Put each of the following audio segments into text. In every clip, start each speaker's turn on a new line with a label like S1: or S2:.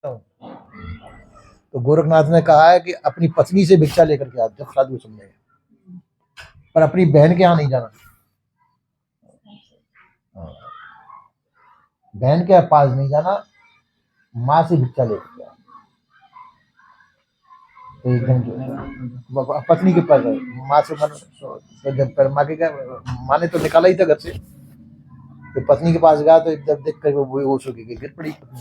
S1: तो गोरखनाथ ने कहा है कि अपनी पत्नी से भिक्षा लेकर के आप जब साधु समझेंगे, पर अपनी बहन के यहाँ नहीं जाना। बहन के पास नहीं जाना, माँ से भिक्षा लेकर के आओ। तो एकदम पत्नी के पास माँ से मन, तो जब माँ के माँ ने तो निकाला ही था घर से, तो पत्नी के पास गया तो जब देख कर वो बेहोश हो गई, गिर पड़ी पत्नी।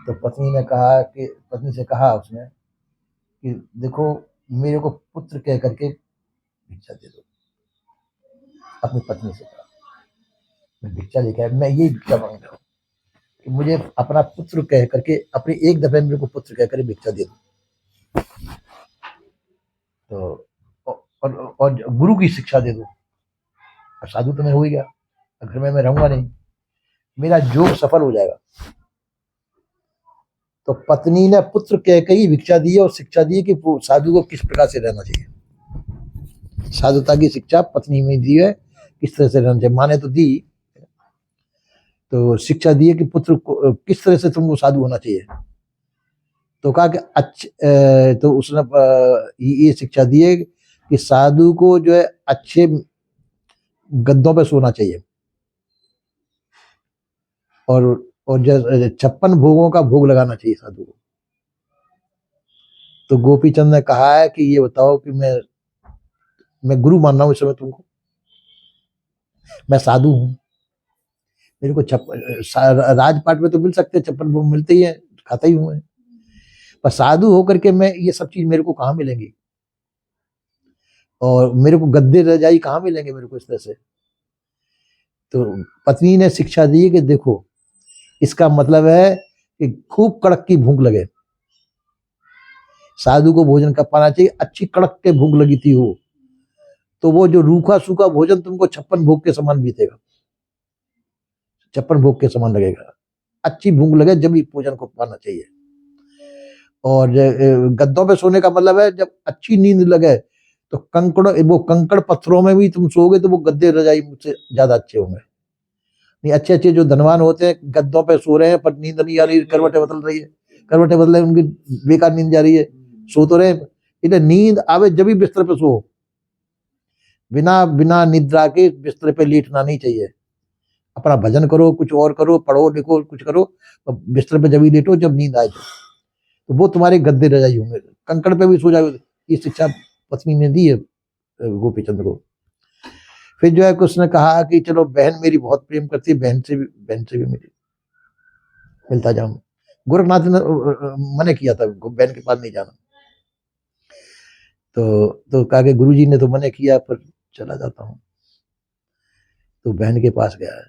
S1: तो पत्नी ने कहा कि पत्नी से कहा उसने कि देखो मेरे को पुत्र कह करके भिक्षा दे दो। अपनी पत्नी से कहा मैं भिक्षा लेके आया, मैं यही भिक्षा मांग रहा हूँ कि मुझे अपना पुत्र कह करके, अपने एक दफे मेरे को पुत्र कह करके भिक्षा दे दो। तो और गुरु की शिक्षा दे दो। साधु तो मैं हो ही गया, घर में मैं रहूंगा नहीं, मेरा योग सफल हो जाएगा। तो पत्नी ने पुत्र कह के ही भिक्षा दी और शिक्षा दी कि साधु को किस प्रकार से रहना चाहिए। साधुता की शिक्षा पत्नी में दी है, किस तरह से रहना चाहिए। माँ ने तो दी, तो शिक्षा दी है कि पुत्र को किस तरह से तुमको साधु होना चाहिए। तो कहा कि तो उसने ये शिक्षा दी है कि साधु को जो है अच्छे गद्दों पे सोना चाहिए, और 56 भोगों का भोग लगाना चाहिए साधु को। तो गोपीचंद ने कहा है कि ये बताओ कि मैं गुरु मान रहा हूँ इस समय तुमको, मैं साधु हूँ, मेरे को राजपाट में तो मिल सकते 56 भोग, मिलते ही है, खाता ही हूँ, पर साधु होकर के मैं ये सब चीज मेरे को कहाँ मिलेंगी, और मेरे को गद्दे रजाई कहाँ मिलेंगे मेरे को इस तरह से। तो पत्नी ने शिक्षा दी कि देखो इसका मतलब है कि खूब कड़क की भूख लगे, साधु को भोजन कब पाना चाहिए, अच्छी कड़क के भूख लगी थी हो, तो वो जो रूखा सूखा भोजन तुमको 56 भोग के समान बीतेगा, 56 भोग के समान लगेगा। अच्छी भूख लगे जब भी भोजन को पाना चाहिए। और गद्दों पे सोने का मतलब है जब अच्छी नींद लगे तो कंकड़ पत्थरों में भी तुम सोओगे तो वो गद्दे रजाई मुझसे ज्यादा अच्छे होंगे। नहीं, अच्छे अच्छे जो धनवान होते हैं गद्दों पे सो रहे हैं पर नींद नहीं आ रही, करवटें बदल रही है, करवटें बदल रही, उनकी बेकार नींद जा रही है, सो तो रहे। इसलिए नींद आवे जब भी बिस्तर पे सो, बिना बिना निद्रा के बिस्तर पे लेटना नहीं चाहिए। अपना भजन करो, कुछ और करो, पढ़ो लिखो, कुछ करो, तो बिस्तर पे जब भी लेटो जब नींद आए तो वो तुम्हारे गद्दे रजाई होंगे, कंकड़ पे भी सो जाओ। ये शिक्षा पत्नी ने दी है गोपीचंद को। फिर जो है उसने कहा कि चलो बहन मेरी बहुत प्रेम करती है, बहन से भी मेरी मिलता जाऊं। गोरखनाथ ने मना किया था बहन के पास नहीं जाना, तो कहा कि गुरुजी ने तो मना किया पर चला जाता हूँ। तो बहन के पास गया है,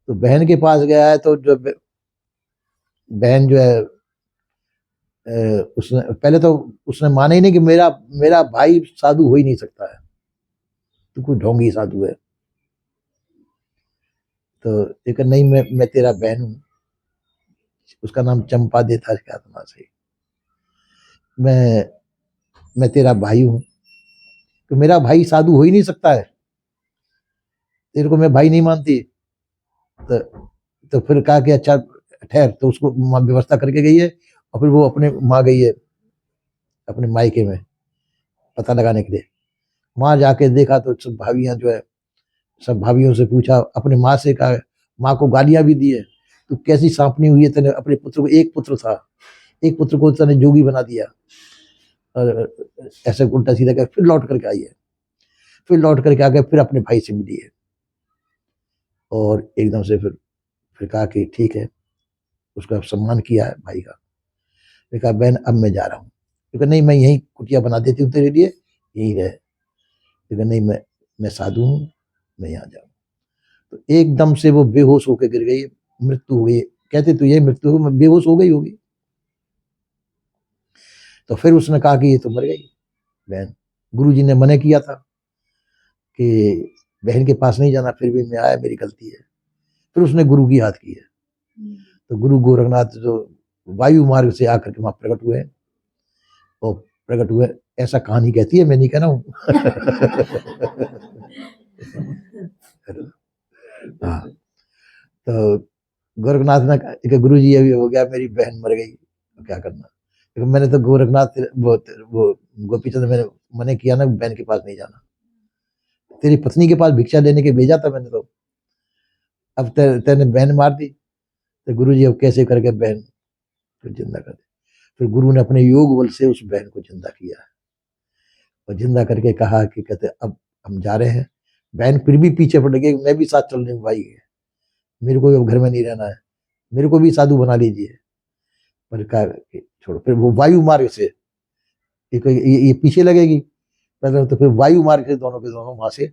S1: तो बहन के पास गया है तो जो बहन जो है उसने पहले तो उसने माना ही नहीं कि मेरा मेरा भाई साधु हो ही नहीं सकता है, तो कोई ढोंगी साधु है। तो एक नहीं, मैं तेरा बहन हूँ, उसका नाम चंपा दे था, क्या था सही, मैं तेरा भाई हूँ, तो मेरा भाई साधु हो ही नहीं सकता है, तेरे को मैं भाई नहीं मानती। तो, तो फिर कहा कि अच्छा ठहर, तो उसको माँ व्यवस्था करके गई है, और फिर वो अपने माँ गई है अपने मायके में पता लगाने के लिए। माँ जाके देखा तो सब भाभियां जो है, सब भाभियों से पूछा, अपने माँ से कहा, माँ को गालियां भी दी है, तो कैसी सांपनी हुई है तेने अपने पुत्र को, एक पुत्र था, एक पुत्र को तेने जोगी बना दिया, और ऐसे उल्टा सीधा कर। फिर लौट करके आई है, फिर लौट करके आ गए, फिर अपने भाई से मिली है, और एकदम से फिर कहा कि ठीक है, उसका सम्मान किया है भाई का। फिर कहा बहन अब मैं जा रहा हूँ, क्योंकि नहीं मैं यही कुटिया बना देती हूँ तेरे लिए, यही रहे। क्योंकि नहीं मैं साधु हूँ, मैं यहाँ जाऊँ। तो एकदम से वो बेहोश होकर गिर गई, मृत्यु हो गई। कहते तो ये मृत्यु हो, बेहोश हो गई होगी। तो फिर उसने कहा कि ये तो मर गई बहन, गुरुजी ने मना किया था कि बहन के पास नहीं जाना, फिर भी मैं आया, मेरी गलती है। फिर उसने गुरु की याद की है। तो गुरु गोरखनाथ जो वायु मार्ग से आकर के वहां प्रकट हुए, और प्रकट हुए, ऐसा कहानी कहती है, मैं नहीं कह रहा हूँ। हाँ, तो गोरखनाथ ने कहा कि गुरु जी अभी हो गया, मेरी बहन मर गई, तो क्या करना। लेकिन मैंने तो गोरखनाथ वो गोपीचंद मैंने मने किया ना, बहन के पास नहीं जाना, तेरी पत्नी के पास भिक्षा लेने के भेजा था मैंने तो, अब तेने बहन मार दी, तो गुरु जी अब कैसे करके बहन को जिंदा कर दे। फिर गुरु ने अपने योग बल से उस बहन को जिंदा किया और जिंदा करके कहा कि कहते अब हम जा रहे हैं। बहन फिर भी पीछे पड़ गई, मैं भी साथ चलने में भाई है, मेरे को भी अब घर में नहीं रहना है, मेरे को भी साधु बना लीजिए। पर कहा कि छोड़ो। फिर वो वायु मार्ग से ये पीछे लगेगी पहले, तो फिर वायु मार्ग से दोनों के दोनों वहां से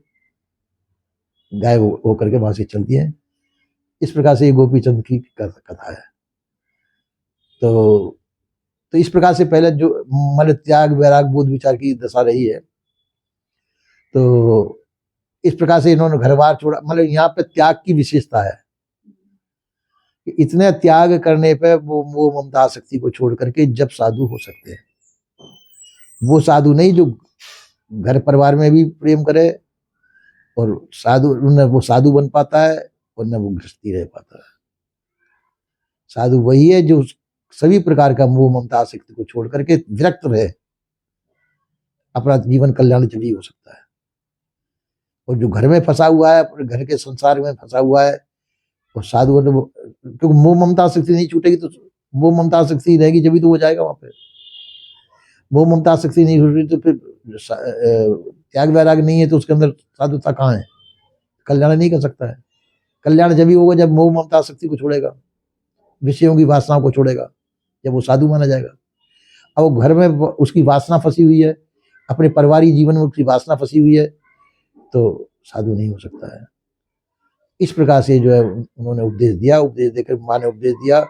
S1: गायब हो करके वहां से चलती है। इस प्रकार से ये गोपीचंद की कथा है। तो इस प्रकार से पहले जो मतलब त्याग वैराग बोध विचार की दशा रही है, तो इस प्रकार से इन्होंने घर बार छोड़ा। मतलब यहाँ पे त्याग की विशेषता है कि इतने त्याग करने पे वो मोह ममता आसक्ति को छोड़ करके जब साधु हो सकते हैं, वो साधु नहीं जो घर परिवार में भी प्रेम करे और साधु न वो साधु बन पाता है और न वो गृहस्थी रह पाता है। साधु वही है जो सभी प्रकार का मोह ममता आसक्ति को छोड़ करके विरक्त रहे, अपना जीवन कल्याण भी हो सकता है। और जो घर में फंसा हुआ है, घर के संसार में फंसा हुआ है, और साधु क्योंकि मोह ममता आसक्ति नहीं छूटेगी तो मोह ममता आसक्ति रहेगी जब भी तो वो जाएगा वहां पे। मोह ममता आसक्ति नहीं छूटेगी तो फिर त्याग वैराग नहीं है तो उसके अंदर साधुता कहाँ है, कल्याण नहीं कर सकता है। कल्याण जब भी होगा जब मोह ममता आसक्ति को छोड़ेगा, विषयों की वासनाओं को छोड़ेगा, जब वो साधु माना जाएगा। अब वो घर में उसकी वासना फंसी हुई है, अपने पारिवारिक जीवन में उसकी वासना फंसी हुई है, तो साधु नहीं हो सकता है। इस प्रकार से जो है उन्होंने उपदेश दिया, उपदेश देकर माँ ने उपदेश दिया,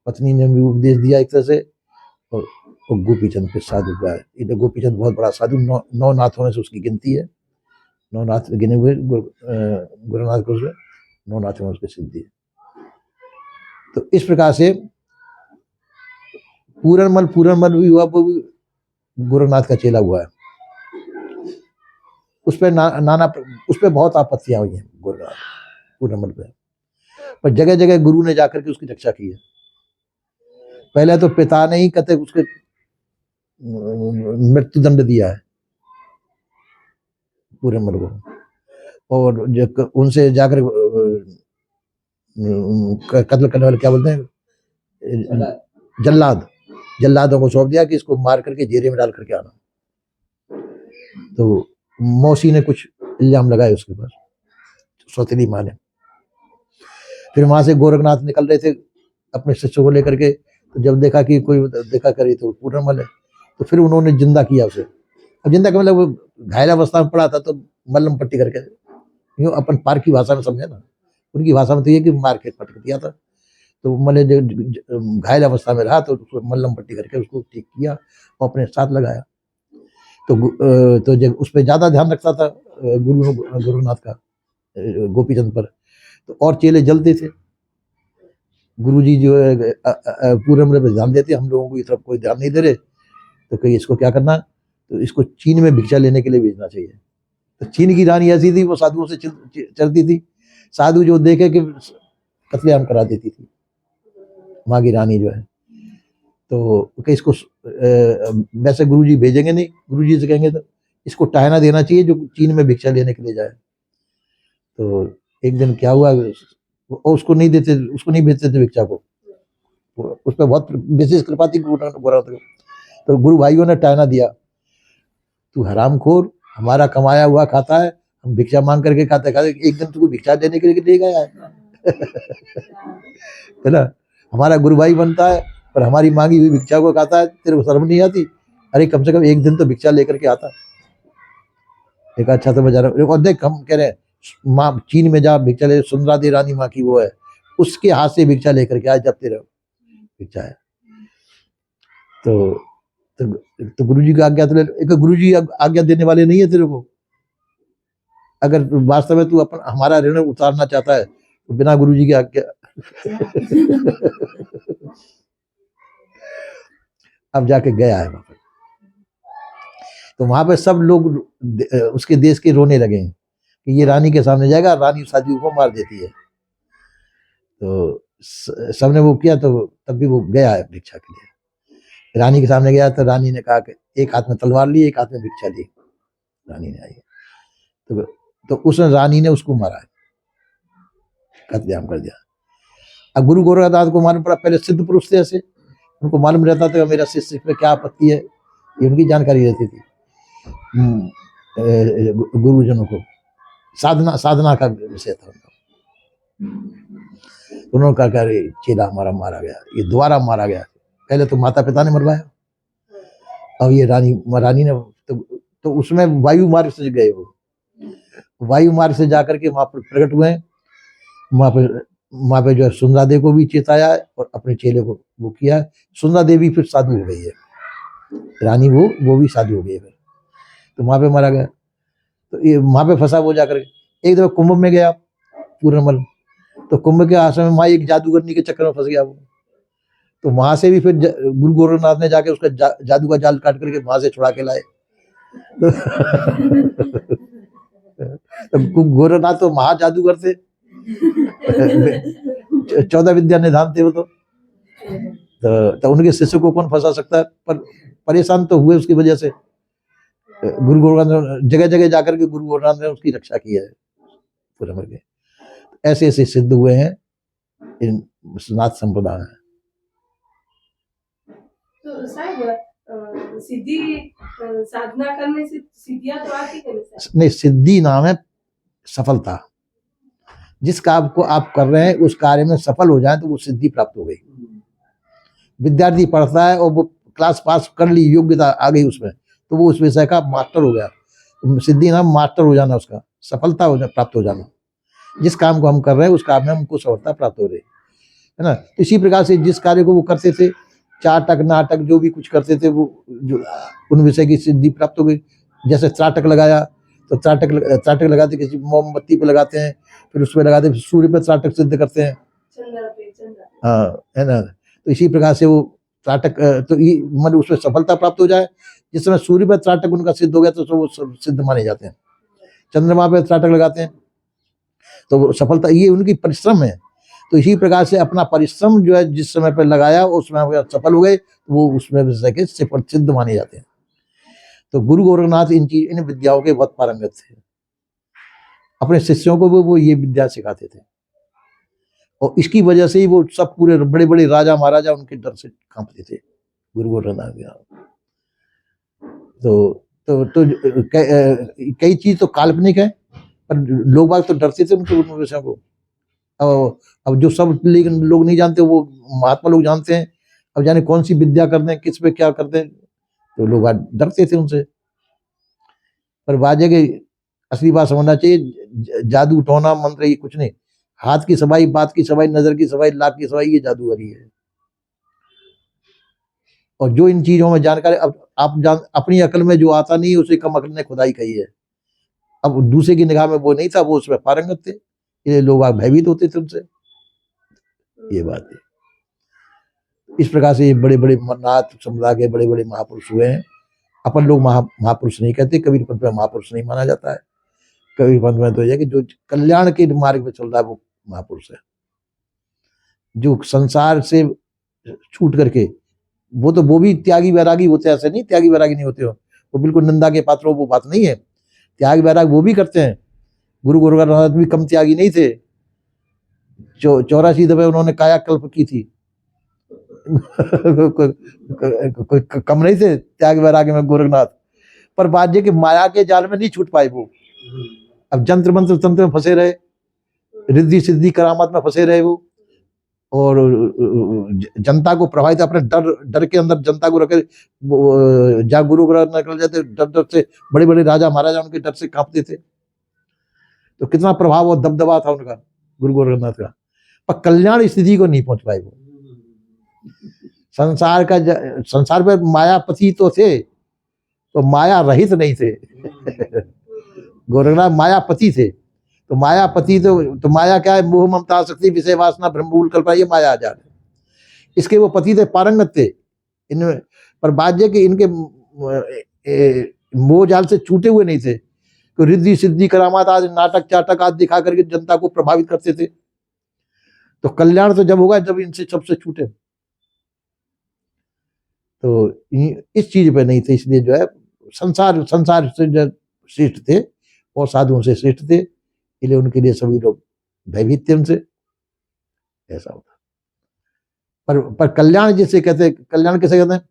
S1: पत्नी ने भी उपदेश दिया एक तरह से, और गोपीचंद फिर साधु हुआ है। गोपीचंद बहुत बड़ा साधु, 9 नाथों में से उसकी गिनती है, 9 नाथ गिने हुए गुरुनाथ को, 9 नाथों में उसकी सिद्धि है। तो इस प्रकार से पूरनमल भी हुआ, वो भी गुरुनाथ का चेला हुआ है। उस पर उस पर बहुत आपत्तियां हुई हैं गुरुनाथ पूरनमल पे, पर जगह जगह गुरु ने जाकर के उसकी रक्षा की है। पहले तो पिता ने ही कहते उसके मृत्युदंड दिया है पूरनमल को, और उनसे जाकर कत्ल करने वाले क्या बोलते हैं, जल्लादों को सौंप दिया कि इसको मार करके जेरे में डाल करके आना। तो मौसी ने कुछ इल्जाम लगाए उसके पास, सौतेली माँ ने। फिर वहां से गोरखनाथ निकल रहे थे अपने शिष्यों को लेकर के, तो जब देखा कि कोई देखा करे तो पूरनमल है, तो फिर उन्होंने जिंदा किया उसे। अब जिंदा का मतलब वो घायल अवस्था में पड़ा था तो मल्लम पट्टी करके, यूँ अपन पार्क की भाषा में समझे ना, उनकी भाषा में तो ये कि मार के पटक दिया था। तो मतलब घायल अवस्था में रहा तो मल्लम पट्टी करके उसको ठीक किया और अपने साथ लगाया। तो जब उस पर ज्यादा ध्यान रखता था गुरुनाथ का गोपीचंद पर, तो और चेले जलते थे। गुरुजी जो है पूरनमल पे ध्यान देते, हम लोगों को इस तरफ कोई ध्यान नहीं दे रहे, तो कहीं इसको क्या करना, तो इसको चीन में भिक्षा लेने के लिए भेजना चाहिए। तो चीन की रानी ऐसी थी, वो साधुओं से चलती थी, साधु जो देखे कि कत्लेआम करा देती थी वहां की रानी जो है। तो इसको वैसे गुरुजी भेजेंगे नहीं, गुरुजी से कहेंगे तो इसको टाहना देना चाहिए जो चीन में भिक्षा लेने के लिए जाए। तो एक दिन क्या हुआ, उसको नहीं भेजते थे भिक्षा को, उस पर बहुत विशेष कृपा थी गोरखनाथ। तो गुरु भाइयों ने टाहना दिया, तू हरामखोर, हमारा कमाया हुआ खाता है, हम भिक्षा मांग करके खाते, एक दिन तुझको भिक्षा देने के लिए ले गया है ना, हमारा गुरु भाई बनता है पर हमारी मांगी हुई भिक्षा को खाता है, तेरे को शर्म नहीं आती? अरे कम से कम एक दिन तो भिक्षा लेकर के आता। एक अच्छा समझ आ रहा, और देख हम कह रहे हैं माँ चीन में जा भिक्षा ले, सुंदरादी रानी माँ की वो है, उसके हाथ से भिक्षा लेकर के आज जब तेरा भिक्षा है। तो गुरु जी का आज्ञा तो एक गुरु जी आज्ञा देने वाले नहीं है तेरे को। अगर वास्तव में तू अपन हमारा ऋण उतारना चाहता है तो बिना गुरु जी की आज्ञा अब जाके गया है वहां पर। तो वहां पर सब लोग उसके देश के रोने लगे कि ये रानी के सामने जाएगा, रानी साधु को मार देती है। तो सबने वो किया, तो तब भी वो गया है भिक्षा के लिए। रानी के सामने गया तो रानी ने कहा कि एक हाथ में तलवार ली, एक हाथ में भिक्षा ली। रानी ने आई तो उस रानी ने उसको मारा, कत्लेआम कर दिया। अब गुरु गोरखनाथ को मालूम पड़ा, पहले सिद्ध पुरुष थे ऐसे, उनको मालूम रहता था मेरा शिष्य में क्या आपत्ति है, ये उनकी जानकारी रहती थी गुरुजनों को। साधना का विषय था उनका। उन्होंने कहा अरे चेला हमारा मारा गया, ये दोबारा मारा गया। पहले तो माता पिता ने मरवाया, अब ये रानी ने तो उसमें वायु मार्ग से गए, वो वायु मार्ग से जाकर के वहां पर प्रकट हुए। वहां पे जो है सुंदरा देवी को भी चेताया और अपने चेले को वो किया। सुंदरा देवी फिर साधु हो गई है, रानी वो भी साधु हो गई है। तो वहां पे मारा गया। तो ये वहां पे फंसा वो जाकर एक दफा कुंभ में गया पूर्णमल, तो कुंभ के आश्रम में वहां एक जादूगरनी के चक्कर में फंस गया वो। तो वहां से भी फिर गुरु गोरखनाथ ने जाके उसका जादू का जाल काट करके वहां से छुड़ा के लाए। तो गोरखनाथ तो महा जादूगर थे, 14 विद्या निधान थे वो तो उनके शिष्य को कौन फंसा सकता है। पर परेशान तो हुए उसकी वजह से। गुरु गोरखनाथ जगह जगह जाकर के गुरु गोरखनाथ ने उसकी रक्षा की है पूरे मर के। ऐसे ऐसे सिद्ध हुए हैं इन नाथ संप्रदाय में।
S2: तो साहब सिद्धि साधना करने से सिद्धियां तो आती है
S1: नहीं, सिद्धि नाम है सफलता। जिस काम को आप कर रहे हैं उस कार्य में सफल हो जाए तो वो सिद्धि प्राप्त हो गई। विद्यार्थी पढ़ता है और वो क्लास पास कर ली, योग्यता आ गई उसमें, तो वो उस विषय का मास्टर हो गया। सिद्धि नाम मास्टर हो जाना, उसका सफलता प्राप्त हो जाना। जिस काम को हम कर रहे हैं उस काम में हमको सफलता प्राप्त हो रही है ना। इसी प्रकार से जिस कार्य को वो करते थे, चाटक नाटक जो भी कुछ करते थे, वो जो उन विषय की सिद्धि प्राप्त हो गई। जैसे त्राटक लगाया तो त्राटक लगाते किसी मोमबत्ती पे लगाते हैं, फिर उसमें लगाते सूर्य पे त्राटक सिद्ध करते हैं, हाँ है ना। तो इसी प्रकार से वो त्राटक तो मतलब उसमें सफलता प्राप्त हो जाए। जिस समय सूर्य पे त्राटक उनका सिद्ध हो गया तो वो सिद्ध माने जाते हैं। चंद्रमा पे त्राटक लगाते हैं तो सफलता, ये उनकी परिश्रम है। तो इसी प्रकार से अपना परिश्रम जो है जिस समय पर लगाया उसमें सफल हो गए तो वो उसमें सिद्ध माने जाते हैं। तो गुरु गोरखनाथ इन विद्याओं के बहुत पारंगत थे। अपने शिष्यों को वो ये विद्या सिखाते थे और इसकी वजह से ही वो सब पूरे बड़े बड़े राजा महाराजा उनके डर से कांपते थे गुरु गोरखनाथ। तो कई चीज तो काल्पनिक है पर लोग बाग तो डरते थे उनके उन विषयों को। अब जो सब लेकिन लोग नहीं जानते, वो महात्मा लोग जानते हैं। अब जाने कौन सी विद्या करते हैं, किस पे क्या करते हैं, तो लोग डरते थे उनसे। पर बाजे के असली बात समझना चाहिए, जादू टोना मंत्र ये कुछ नहीं। हाथ की सफाई, बात की सफाई, नजर की सफाई, लाख की सफाई, ये जादूगरी है। और जो इन चीजों में जानकारी अब आप अपनी अकल में जो आता नहीं उसे कम अकल ने खुदाई कही है। अब दूसरे की निगाह में वो नहीं था, वो उसमें पारंगत थे, ये लोग भयभीत होते थे उनसे। ये बात है। इस प्रकार से ये बड़े बड़े नाथ समुदाय के बड़े बड़े महापुरुष हुए हैं। अपन लोग महापुरुष नहीं कहते, कबीर पंथ में महापुरुष नहीं माना जाता है। कबीर पंथ में तो यह कि जो कल्याण के मार्ग में चल रहा है वो महापुरुष है। जो संसार से छूट करके, वो भी त्यागी वैरागी होते हैं, ऐसे नहीं त्यागी वैरागी नहीं होते हो, वो बिल्कुल निंदा के पात्र हो, वो बात नहीं है। त्याग वैराग वो भी करते हैं। गुरु गोरखनाथ भी कम त्यागी नहीं थे। 84 दफे उन्होंने कायाकल्प की थी। कम नहीं थे त्याग वैराग्य में गोरखनाथ। पर बात ये कि माया के जाल में नहीं छूट पाए वो। अब जंत्र मंत्र तंत्र में फंसे रहे, रिद्धि सिद्धि करामात में फंसे रहे वो, और जनता को प्रभावित, अपने डर के अंदर जनता को रखे। जहाँ गुरु गोरखनाथ निकल जाते डर से, बड़े बड़े राजा महाराजा उनके डर से कांपते थे। तो कितना प्रभाव और दबदबा था उनका गुरु गोरखनाथ का। पर कल्याण स्थिति को नहीं पहुंच पाए वो। संसार पे मायापति तो थे, तो माया रहित नहीं थे। गोरखनाथ मायापति थे। तो मायापति तो माया क्या है? मोह ममता शक्ति विषय वासना ब्रह्मभूल कल्पना, ये माया आजार है। इसके वो पति थे, पारंगत थे इनमें। पर बात कि इनके मोह जाल से छूटे हुए नहीं थे। तो रिद्धि सिद्धि करामात आदि नाटक चाटक आदि दिखा करके जनता को प्रभावित करते थे। तो कल्याण तो जब होगा जब इनसे सबसे छूटे। तो इस चीज पे नहीं थे, इसलिए जो है संसार संसार से जो श्रेष्ठ थे और साधुओं से श्रेष्ठ थे, इसलिए उनके लिए सभी लोग भयभीत थे उनसे, ऐसा होता। पर कल्याण जिसे कहते हैं, कल्याण कैसे कहते हैं?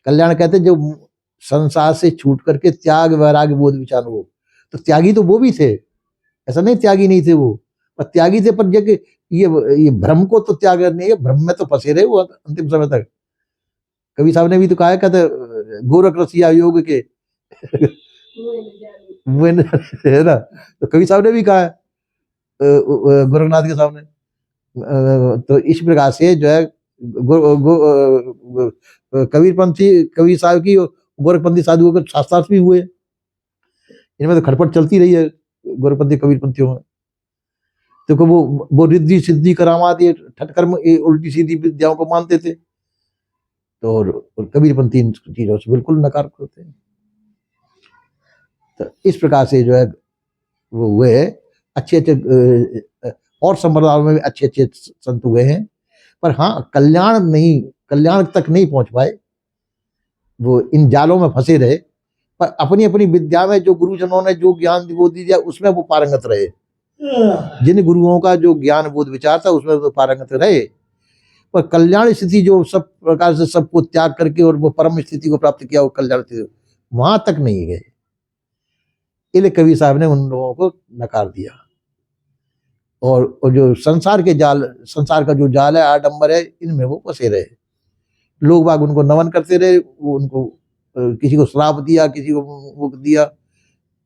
S1: कल्याण कहते हैं जो संसार से छूट करके त्याग वैराग्य बोध विचार हो। तो त्यागी तो वो भी थे, ऐसा नहीं त्यागी नहीं थे वो, पर त्यागी थे, पर ये भ्रम को तो त्याग नहीं है, भ्रम में तो फंसे रहे वो अंतिम समय तक। कवि साहब ने भी तो कहा है, कहते गोरख रसिया योग के वो है ना। तो कवि साहब ने भी कहा है गोरखनाथ के सामने। तो इस प्रकार से जो है कबीरपंथी कवि साहब की गोरखपंथी साधुओं के शास्त्रार्थ भी हुए, इनमें तो खटपट चलती रही है गोरखपंथी कबीरपंथियों में। तो वो रिद्धि सिद्धि करामात ये ठटकर्म ये उल्टी सीधी विद्याओं को मानते थे, तो और कबीरपंथी इन चीजों से बिल्कुल नकार करते हैं। तो इस प्रकार से जो है वो हुए अच्छे अच्छे और संप्रदायों में भी अच्छे अच्छे संत हुए हैं, पर हाँ कल्याण तक नहीं पहुंच पाए, वो इन जालों में फंसे रहे। पर अपनी अपनी विद्या में जो गुरुजनों ने जो ज्ञान बोध दिया उसमें वो पारंगत रहे, जिन गुरुओं का जो ज्ञान बोध विचार था उसमें वो पारंगत रहे। पर कल्याण स्थिति जो सब प्रकार से सबको त्याग करके और वो परम स्थिति को प्राप्त किया, वो कल्याण स्थिति वहां तक नहीं गए, इसलिए कवि साहब ने उन लोगों को नकार दिया। और जो संसार का जो जाल है, आडंबर है, इनमें वो फंसे रहे। लोग बाग उनको नमन करते रहे, वो उनको किसी को श्राप दिया, किसी को वो दिया,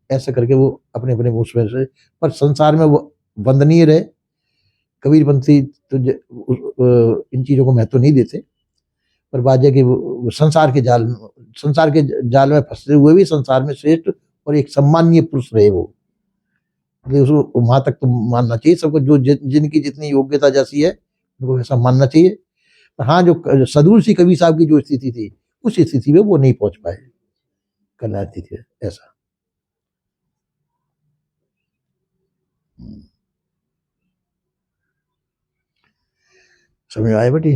S1: ऐसा करके वो अपने अपने उसमें से, पर संसार में वो वंदनीय रहे। कबीरपंथी तो इन चीजों को महत्व नहीं देते, पर बात है कि वो संसार के जाल में फंसते हुए भी संसार में श्रेष्ठ और एक सम्माननीय पुरुष रहे वो। उसको वहां तक तो मानना चाहिए सबको, जो जिनकी जितनी योग्यता जैसी है उनको वैसा मानना चाहिए। पर हाँ, जो सदूर सी कवि साहब की जो स्थिति थी, उस स्थिति में वो नहीं पहुंच पाए कल्याण स्थिति, ऐसा। समझ में आए बेटी?